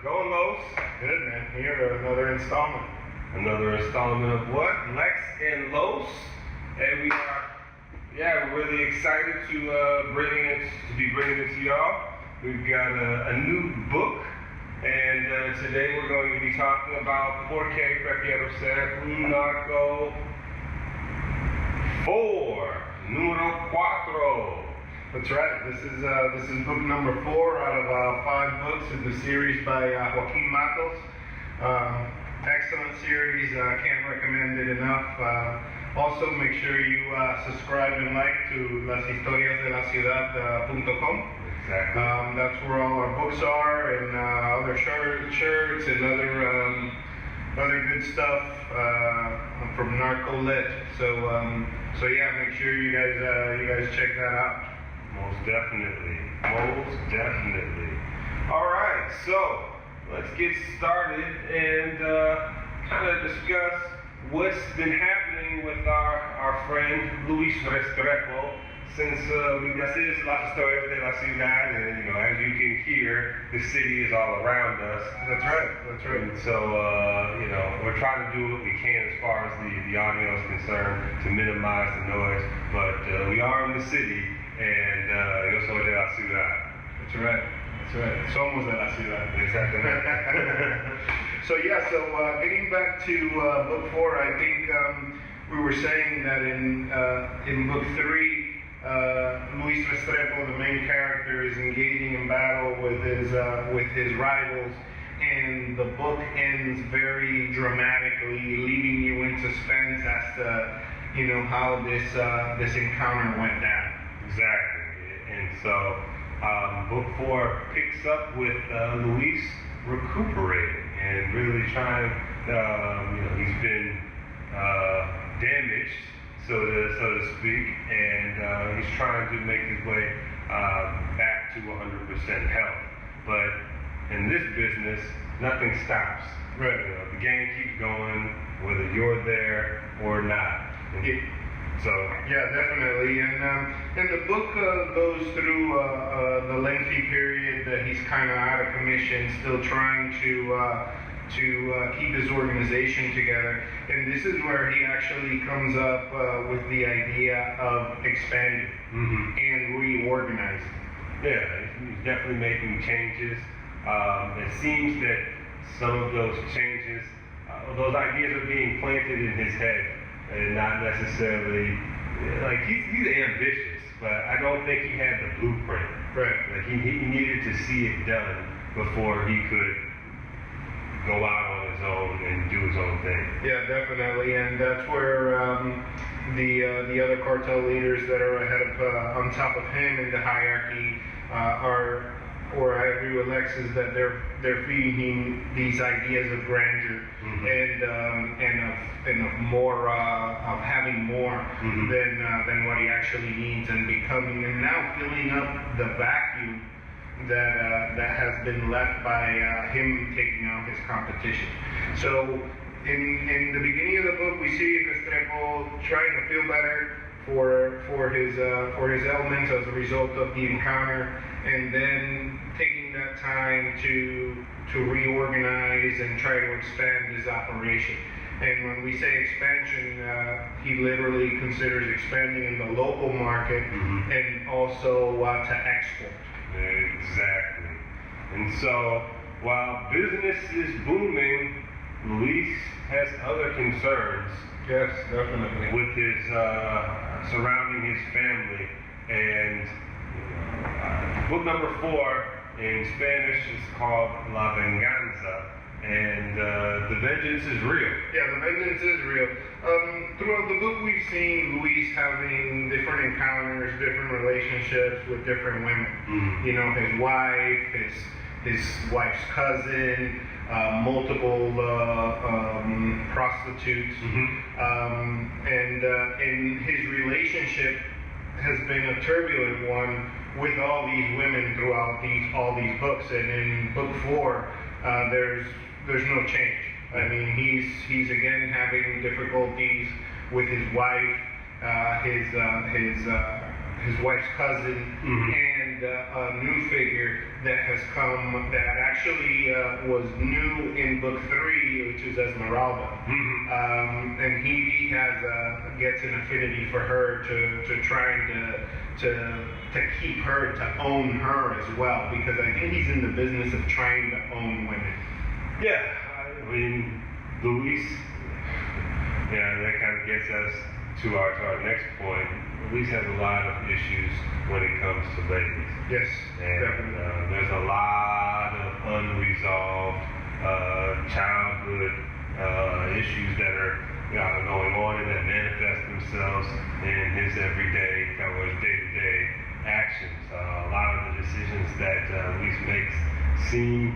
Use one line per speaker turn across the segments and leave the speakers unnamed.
Going Los.
Good, man. Here, another installment.
Another installment of what? Lex and Los. And we're really excited to be bringing it to y'all. We've got a new book, and today we're going to be talking about prefiero ser un narco 4, número 4.
That's right. This is book number 4 out of 5 books in the series by Joaquin Matos. Excellent series. Can't recommend it enough. Also, make sure you subscribe and like to lashistoriasdelaciudad.com.
Exactly.
That's where all our books are, and other shirts and other good stuff from Narcolit. So yeah, make sure you guys check that out.
Most definitely. All right, so let's get started and kind of discuss what's been happening with our friend Luis Restrepo since this is Las Historias de la Ciudad, and as you can hear, the city is all around us.
That's right.
And so we're trying to do what we can as far as the audio is concerned to minimize the noise, but we are in the city, and yo soy de la ciudad.
That's right. Somos de la ciudad.
Exactly.
So getting back to book 4, I think we were saying that in book 3, Luis Restrepo, the main character, is engaging in battle with his rivals, and the book ends very dramatically, leaving you in suspense as to how this encounter went down.
Exactly. And so book 4 picks up with Luis recuperating and really trying. He's been damaged, so to speak, and he's trying to make his way back to 100% health. But in this business, nothing stops.
Right.
The game keeps going, whether you're there or not. So
yeah, definitely, and the book goes through the lengthy period that he's kind of out of commission, still trying to keep his organization together, and this is where he actually comes up with the idea of expanding and reorganizing.
Yeah, he's definitely making changes. It seems that some of those changes, those ideas are being planted in his head, and not necessarily, he's ambitious, but I don't think he had the blueprint.
Right.
Like he needed to see it done before he could go out on his own and do his own thing.
Yeah, definitely, and that's where the other cartel leaders that are ahead of on top of him in the hierarchy or I agree with Lex, is that they're feeding him these ideas of grandeur and of more of having more than what he actually needs, and becoming and now filling up the vacuum that has been left by him taking out his competition. So in the beginning of the book, we see Restrepo trying to feel better for his ailments as a result of the encounter, and then taking that time to reorganize and try to expand his operation. And when we say expansion, he literally considers expanding in the local market and also to export.
Exactly. And so while business is booming, Luis has other concerns.
Yes, definitely.
With his surrounding his family, and book number 4 in Spanish is called La Venganza, and the vengeance is real. Yeah,
the vengeance is real. Throughout the book, we've seen Luis having different encounters, different relationships with different women. His wife, his wife's cousin, multiple prostitutes, and his relationship has been a turbulent one with all these women throughout all these books. And in book 4, there's no change. I mean, he's again having difficulties with his wife, his wife's cousin, and and a new figure that has come that actually was new in book 3, which is Esmeralda. And he gets an affinity for her to trying to keep her, to own her as well, because I think he's in the business of trying to own women.
Yeah, I mean, Luis, yeah, that kind of gets us to our next point. Luis has a lot of issues when it comes to ladies.
Yes,
and
definitely.
There's a lot of unresolved childhood issues that are going on and that manifest themselves in his everyday, or his day-to-day actions. A lot of the decisions that Luis makes seem,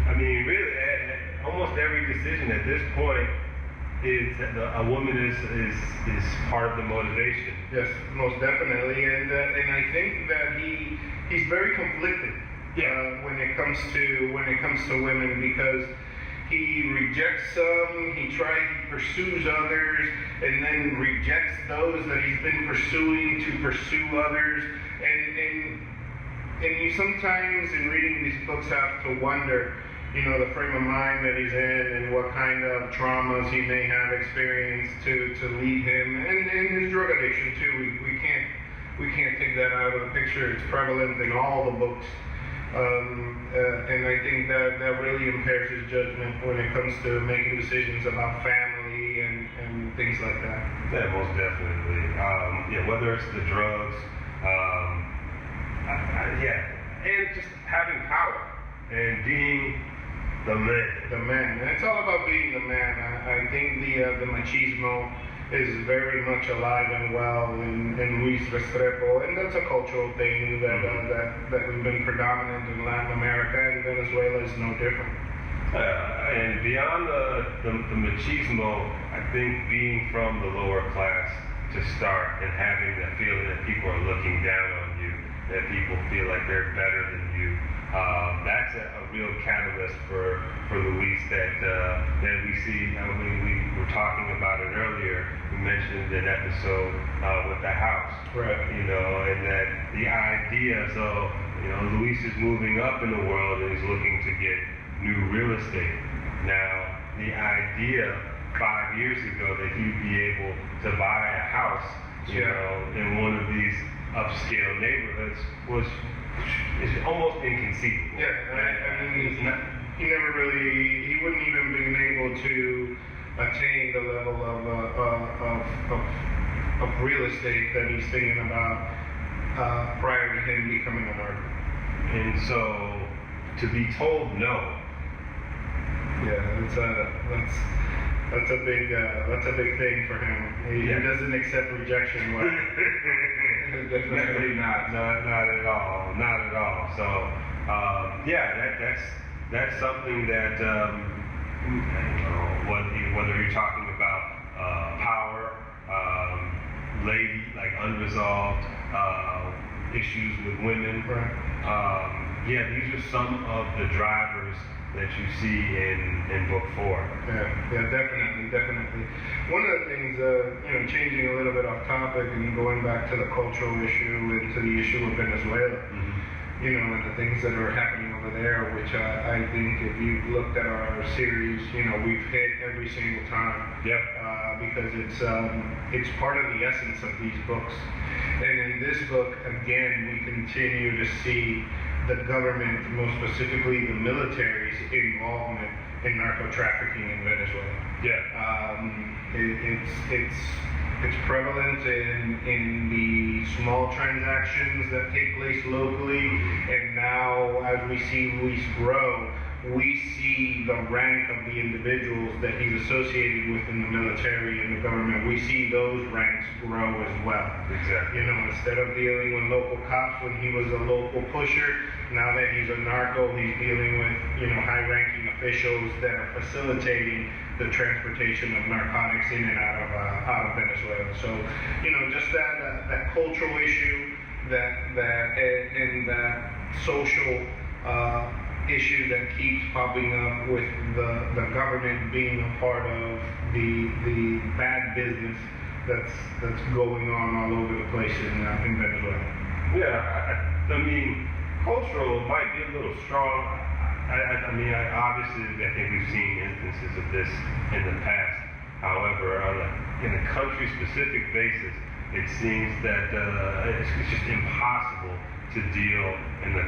I mean, really, almost every decision at this point is a woman is part of the motivation.
Yes, most definitely, and I think that he's very conflicted.
Yeah.
When it comes to women, because he rejects some, he pursues others, and then rejects those that he's been pursuing to pursue others, and you sometimes in reading these books have to wonder, the frame of mind that he's in and what kind of traumas he may have experienced to lead him, and his drug addiction too. We can't take that out of the picture. It's prevalent in all the books, and I think that really impairs his judgment when it comes to making decisions about family and things like that.
Yeah, most definitely. Whether it's the drugs, and just having power and being the man.
And it's all about being the man. I think the machismo is very much alive and well in Luis Restrepo, and that's a cultural thing that has been predominant in Latin America, and Venezuela is no different.
And beyond the machismo, I think being from the lower class to start and having that feeling that people are looking down on you, that people feel like they're better than you, that's a real catalyst for Luis that we see. We were talking about it earlier. We mentioned an episode with the house,
right?
And that the idea. So Luis is moving up in the world and he's looking to get new real estate. Now the idea 5 years ago that he'd be able to buy a house, in one of these upscale neighborhoods is almost inconceivable.
Yeah, I mean, he wouldn't even been able to attain the level of real estate that he's thinking about prior to him becoming an artist.
And so, to be told no.
Yeah, that's a big thing for him. He doesn't accept rejection well.
Definitely not at all. So that's something that whether you're talking about power, like unresolved issues with women,
right.
These are some of the drivers that you see in book 4.
Yeah, definitely. One of the things, changing a little bit off topic and going back to the cultural issue and to the issue of Venezuela, and the things that are happening over there, which I think if you've looked at our series, we've hit every single time.
Yep.
Because it's part of the essence of these books. And in this book, again, we continue to see the government, most specifically the military's involvement in narco trafficking in Venezuela. It's prevalent in the small transactions that take place locally, and now as we see Luis grow, we see the rank of the individuals that he's associated with in the military and the government. We see those ranks grow as well.
Exactly.
Instead of dealing with local cops when he was a local pusher, now that he's a narco, he's dealing with, high-ranking officials that are facilitating the transportation of narcotics in and out of Venezuela. So, just that cultural issue, and that social issue that keeps popping up with the government being a part of the bad business that's going on all over the place in Venezuela.
Yeah, I mean, cultural might be a little strong. Obviously, I think we've seen instances of this in the past. However, in a country-specific basis, it seems that it's just impossible to deal in the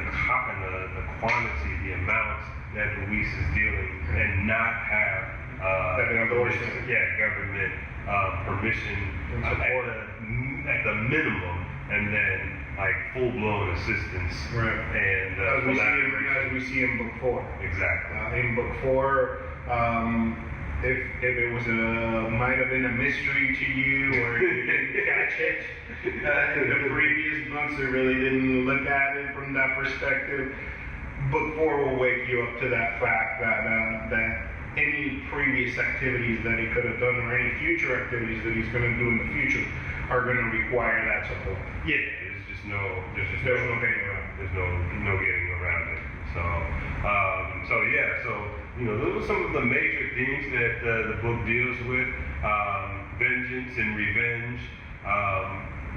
quantity, the amounts that Luis is dealing, and not have government permission at the minimum, and then like full-blown assistance.
Right.
And
as we see in book 4.
Exactly.
In book 4, if it was might have been a mystery to you, or you didn't catch it in the previous books, or really didn't look at it from that perspective, book 4 will wake you up to that fact that any previous activities that he could have done, or any future activities that he's going to do in the future, are going to require that support.
Yeah, there's no
getting around.
There's no getting around it. Those are some of the major themes that the book deals with: vengeance and revenge,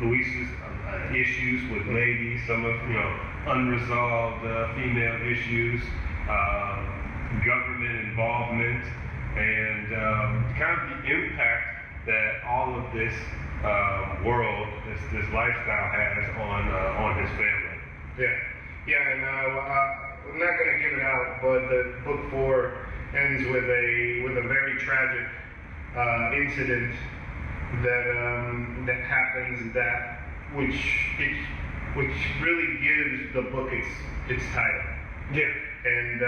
Luis's issues with ladies, some of unresolved female issues, government involvement, and kind of the impact that all of this world, this lifestyle has on his family.
And I'm not going to give it out, but the book 4 ends with a very tragic incident that happens, which really gives the book its title.
Yeah.
And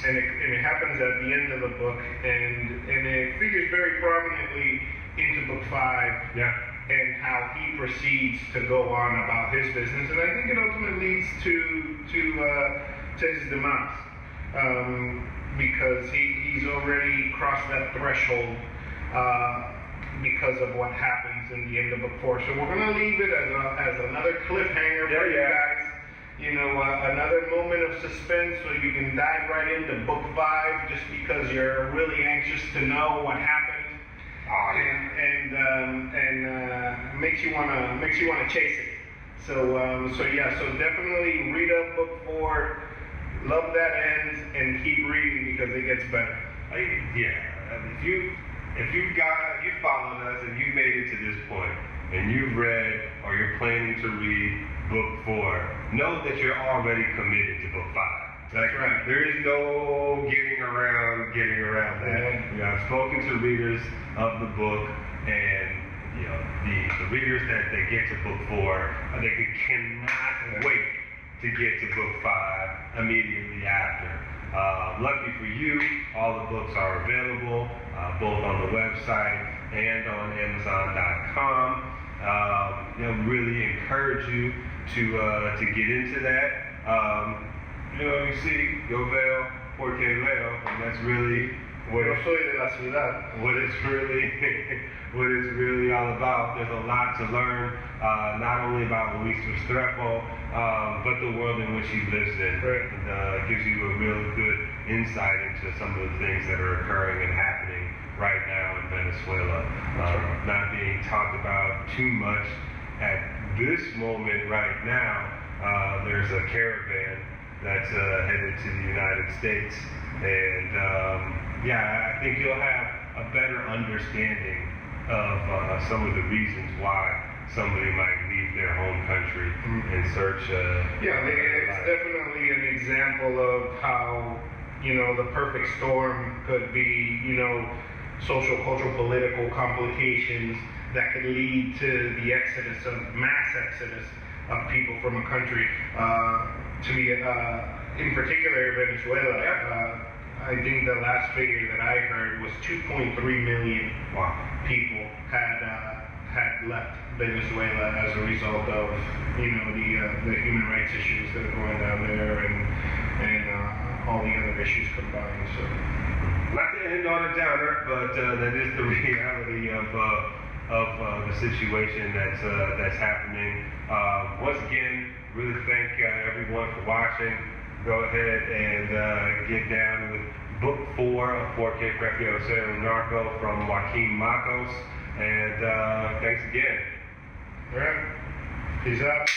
it happens at the end of the book, and it figures very prominently into book 5.
Yeah.
And how he proceeds to go on about his business, and I think it ultimately leads to his demise, because he's already crossed that threshold because of what happens in the end of book 4. So we're going to leave it as another cliffhanger for you guys. Another moment of suspense, so you can dive right into book 5, just because you're really anxious to know what happened. And makes you wanna chase it. So definitely read up book 4. Love that ends, and keep reading because it gets better.
If you followed us and you made it to this point, and you've read or you're planning to read book 4, know that you're already committed to book 5. That's right. There is no getting around that. I've spoken to readers of the book, and the readers that they get to book 4, they cannot wait to get to book 5 immediately after. Lucky for you, all the books are available both on the website and on Amazon.com. Really encourage you to get into that. You see, yo veo porque leo, and that's really what it's really all about. There's a lot to learn, not only about Luis Restrepo, but the world in which he lives in.
Right.
It gives you a real good insight into some of the things that are occurring and happening right now in Venezuela. Not being talked about too much at this moment right now. There's a caravan that's headed to the United States, and I think you'll have a better understanding of some of the reasons why somebody might leave their home country in search of
it's definitely an example of how the perfect storm could be, social, cultural, political complications that could lead to the mass exodus of people from a country. In particular, Venezuela. I think the last figure that I heard was 2.3 million people had left Venezuela as a result of the human rights issues that are going down there, and all the other issues combined. So,
not to end on a downer, but that is the reality of the situation that's happening. Once again, really thank everyone for watching. Go ahead and get down with book 4 of prefiero, narco from Joaquin Matos. And thanks again.
All right. Peace out.